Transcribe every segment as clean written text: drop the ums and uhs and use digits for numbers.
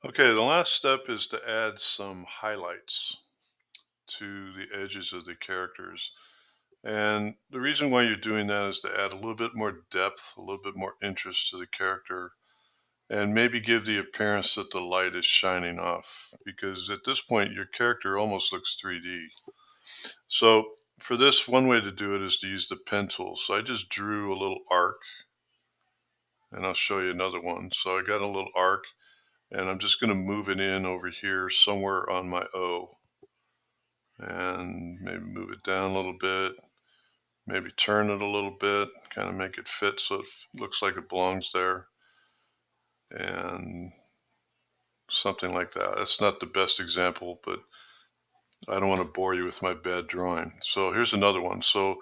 Okay, the last step is to add some highlights to the edges of the characters. And the reason why you're doing that is to add a little bit more depth, a little bit more interest to the character, and maybe give the appearance that the light is shining off. Because at this point, your character almost looks 3D. So for this, one way to do it is to use the pen tool. So I just drew a little arc, and I'll show you another one. So I got a little arc, and I'm just going to move it in over here somewhere on my O. And maybe move it down a little bit, maybe turn it a little bit, kind of make it fit so it looks like it belongs there, and something like that. That's not the best example, but I don't want to bore you with my bad drawing. So here's another one. So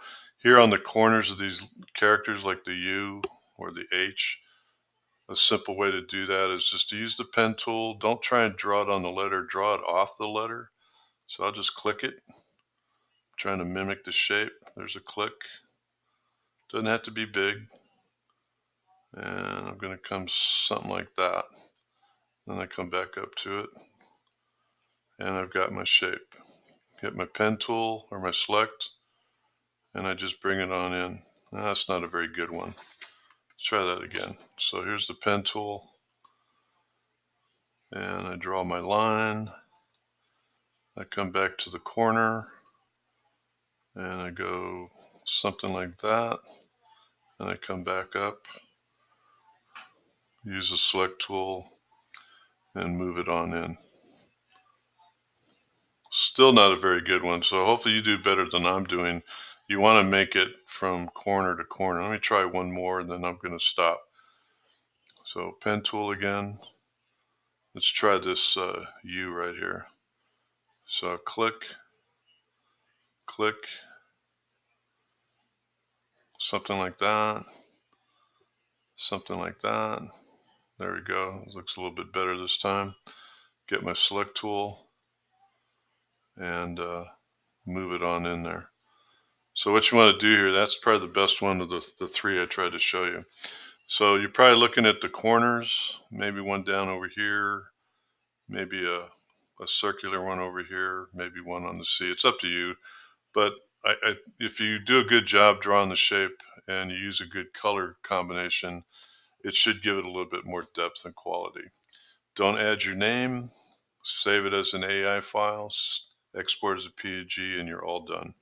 here on the corners of these characters, like the U or the H, a simple way to do that is just to use the pen tool. Don't try and draw it on the letter, draw it off the letter. So I'll just click it, trying to mimic the shape. There's a click. Doesn't have to be big. And I'm going to come something like that. Then I come back up to it, and I've got my shape. Hit my pen tool or my select, and I just bring it on in. Now, that's not a very good one. Let's try that again. So here's the pen tool, and I draw my line. I come back to the corner, and I go something like that. And I come back up, use the select tool, and move it on in. Still not a very good one, so hopefully you do better than I'm doing. You want to make it from corner to corner. Let me try one more, and then I'm going to stop. So pen tool again. Let's try this U right here. So click, click, something like that, something like that. There we go. It looks a little bit better this time. Get my select tool and move it on in there. So what you want to do here, that's probably the best one of the three I tried to show you. So you're probably looking at the corners, maybe one down over here, maybe a circular one over here, maybe one on the C. It's up to you. But if you do a good job drawing the shape and you use a good color combination, it should give it a little bit more depth and quality. Don't add your name, save it as an AI file, export as a PNG, and you're all done.